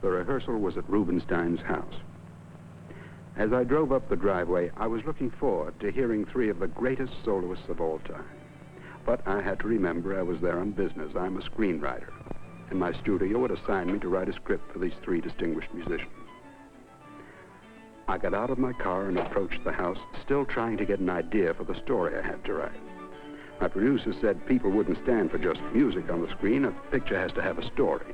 The rehearsal was at Rubenstein's house. As I drove up the driveway, I was looking forward to hearing three of the greatest soloists of all time. But I had to remember I was there on business. I'm a screenwriter, and my studio had assigned me to write a script for these three distinguished musicians. I got out of my car and approached the house, still trying to get an idea for the story I had to write. My producer said people wouldn't stand for just music on the screen. A picture has to have a story.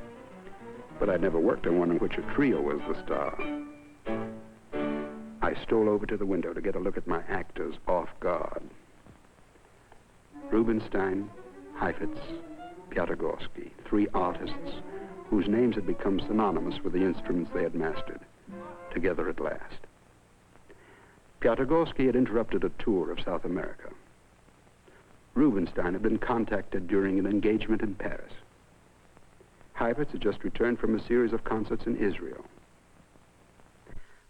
But I'd never worked on one in which a trio was the star. I stole over to the window to get a look at my actors off guard. Rubenstein, Heifetz, Piatigorsky, three artists whose names had become synonymous with the instruments they had mastered, together at last. Piatigorsky had interrupted a tour of South America. Rubenstein had been contacted during an engagement in Paris. Heifetz had just returned from a series of concerts in Israel.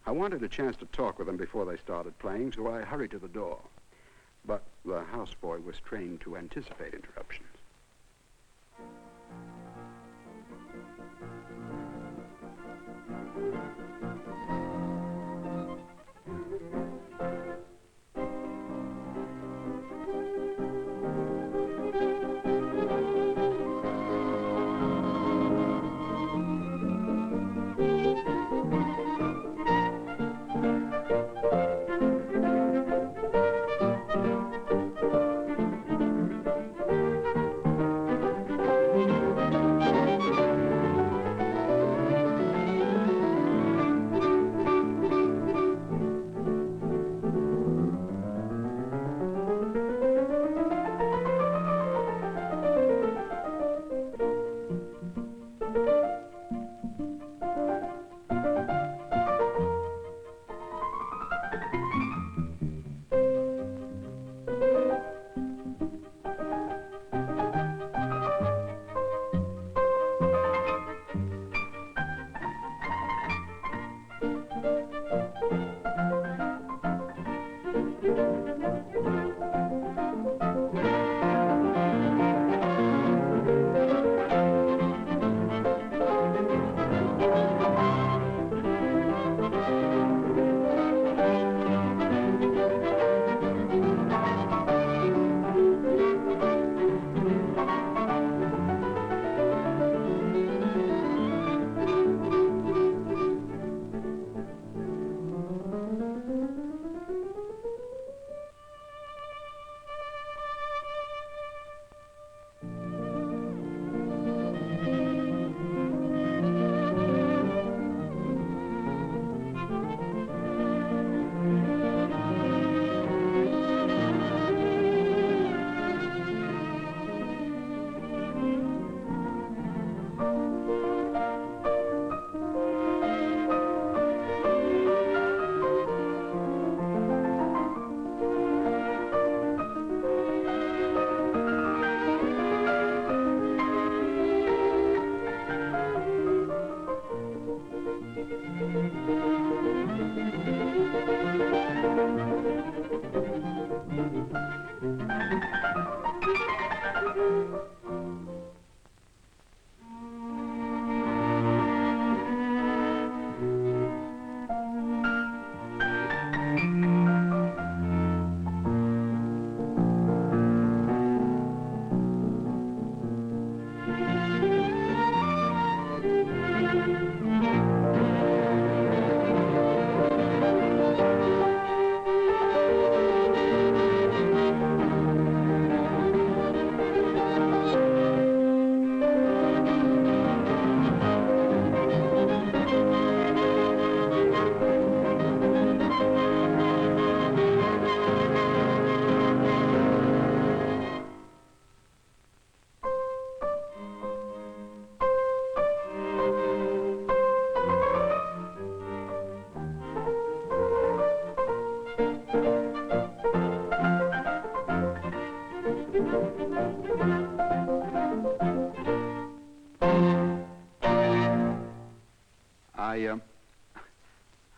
I wanted a chance to talk with them before they started playing, so I hurried to the door. But the houseboy was trained to anticipate interruptions.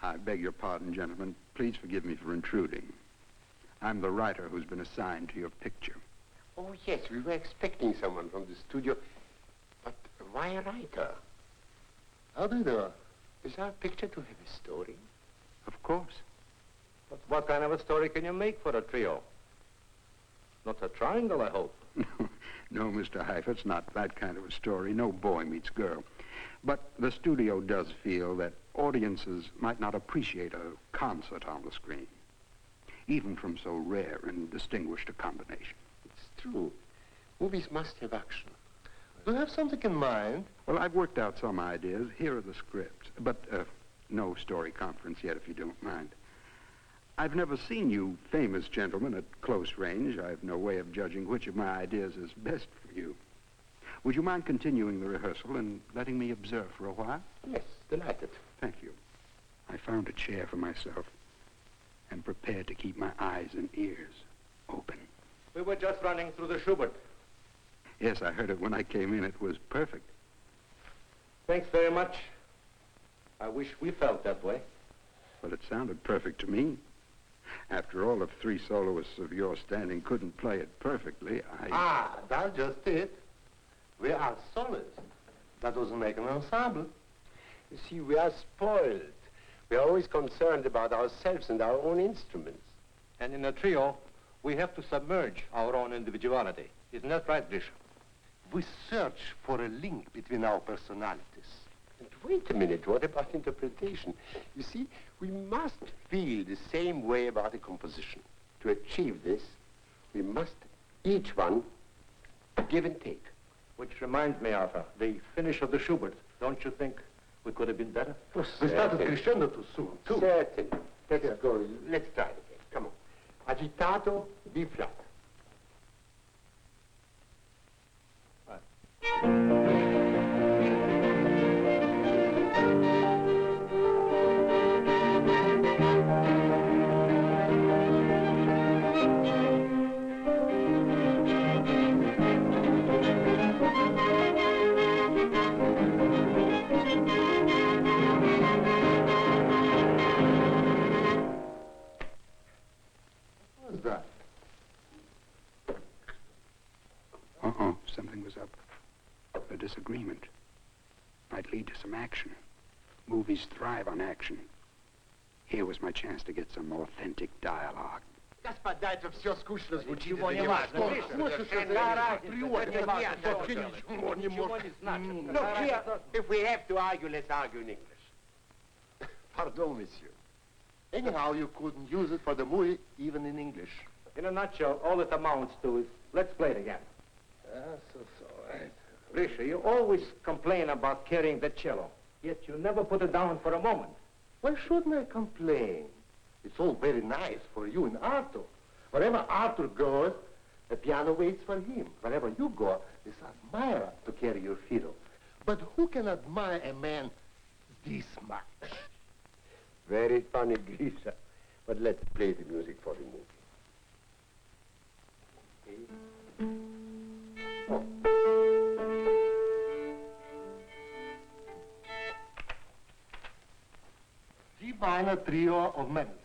I beg your pardon, gentlemen. Please forgive me for intruding. I'm the writer who's been assigned to your picture. Oh, yes, we were expecting someone from the studio. But why a writer? How do you do? Is our picture to have a story? Of course. But what kind of a story can you make for a trio? Not a triangle, I hope. No, Mr. Heifetz, not that kind of a story. No boy meets girl. But the studio does feel that audiences might not appreciate a concert on the screen, even from so rare and distinguished a combination. It's true. Movies must have action. Do you have something in mind? Well, I've worked out some ideas. Here are the scripts. But no story conference yet, if you don't mind. I've never seen you famous gentlemen at close range. I've no way of judging which of my ideas is best for you. Would you mind continuing the rehearsal and letting me observe for a while? Yes, delighted. Thank you. I found a chair for myself and prepared to keep my eyes and ears open. We were just running through the Schubert. Yes, I heard it when I came in. It was perfect. Thanks very much. I wish we felt that way. But it sounded perfect to me. After all, if three soloists of your standing couldn't play it perfectly, Ah, that's just it. We are soloists. That doesn't make an ensemble. You see, we are spoiled. We are always concerned about ourselves and our own instruments. And in a trio, we have to submerge our own individuality. Isn't that right, Grisha? We search for a link between our personalities. And wait a minute, what about interpretation? You see, we must feel the same way about a composition. To achieve this, we must, each one, give and take. Which reminds me, Arthur, the finish of the Schubert. Don't you think we could have been better? We started crescendo too soon, too. Certainly. Let's go. Let's try it again. Come on. Agitato, B flat. Something was up. A disagreement. Might lead to some action. Movies thrive on action. Here was my chance to get some authentic dialogue. Господа, это все скучно звучит. Ничего не важно. Look here, if we have to argue, let's argue in English. Pardon, monsieur. Anyhow, you couldn't use it for the movie, even in English. In a nutshell, all it amounts to is, let's play it again. So, right. Grisha, you always complain about carrying the cello, yet you never put it down for a moment. Why shouldn't I complain? It's all very nice for you and Artur. Wherever Artur goes, the piano waits for him. Wherever you go, there's admirer to carry your fiddle. But who can admire a man this much? Very funny, Grisha. But let's play the music for the movie. Okay. Oh. G minor trio of Mendelssohn.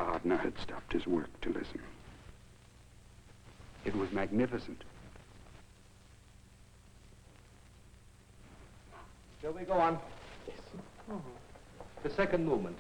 gardener had stopped his work to listen. It was magnificent. Shall we go on? Yes. The second movement.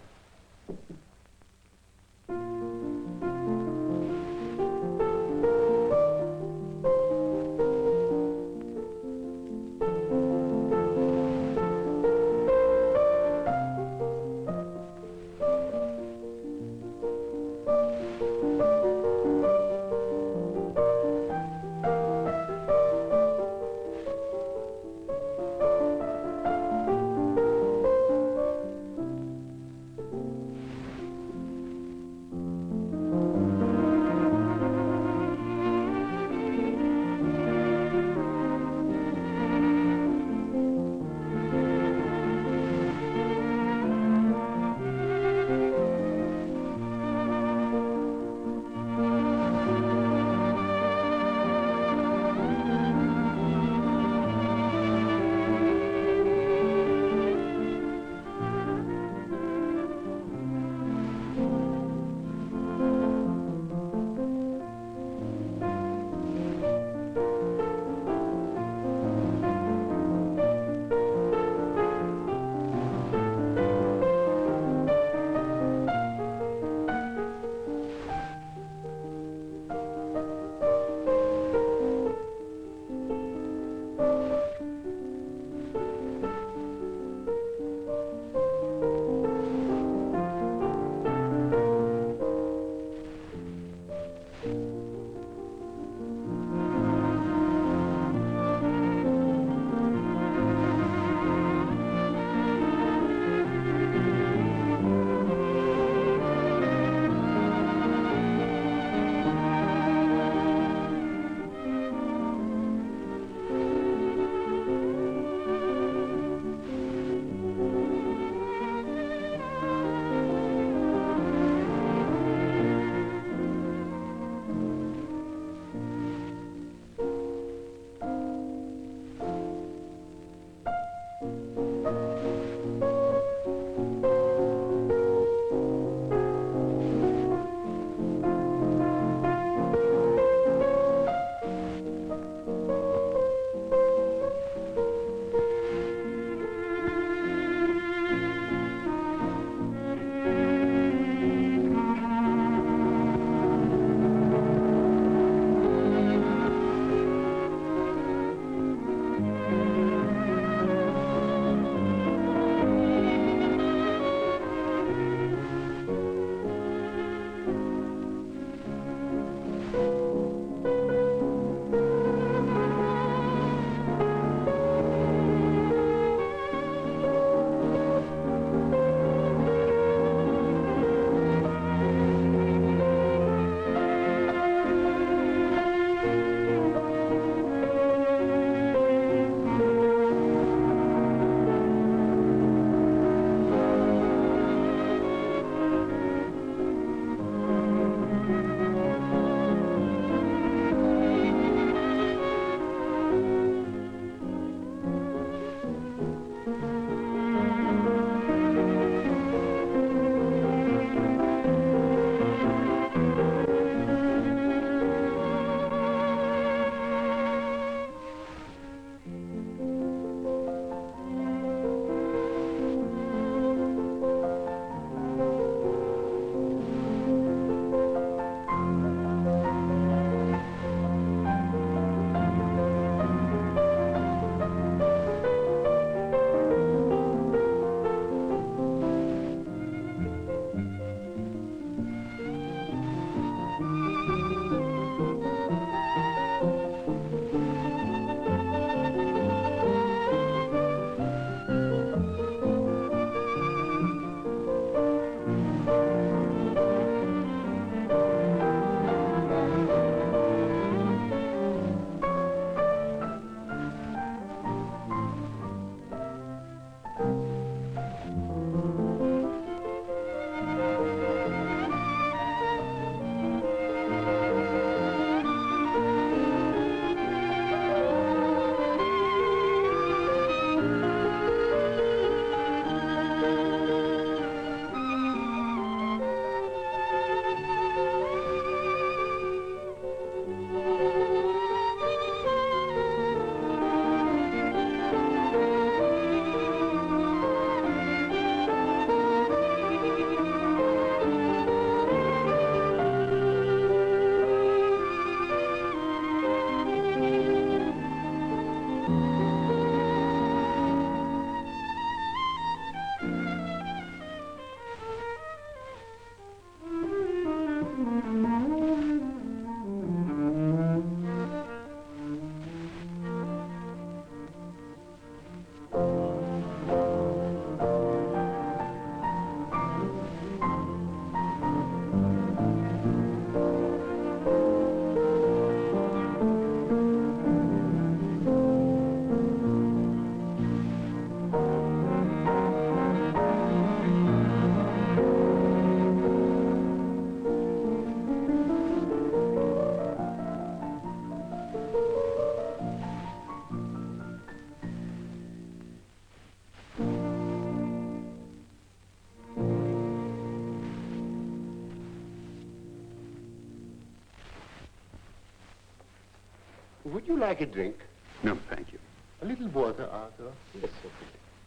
Would you like a drink? No, thank you. A little water, Arthur? Yes, sir.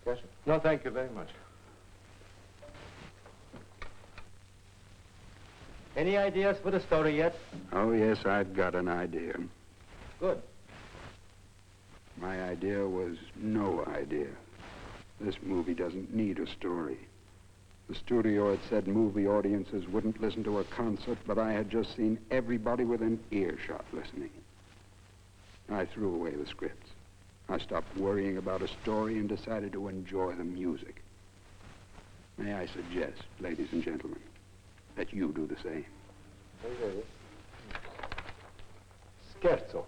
Jascha? No, thank you very much. Any ideas for the story yet? Oh, yes, I've got an idea. Good. My idea was no idea. This movie doesn't need a story. The studio had said movie audiences wouldn't listen to a concert, but I had just seen everybody within earshot listening. I threw away the scripts. I stopped worrying about a story and decided to enjoy the music. May I suggest, ladies and gentlemen, that you do the same? Scherzo.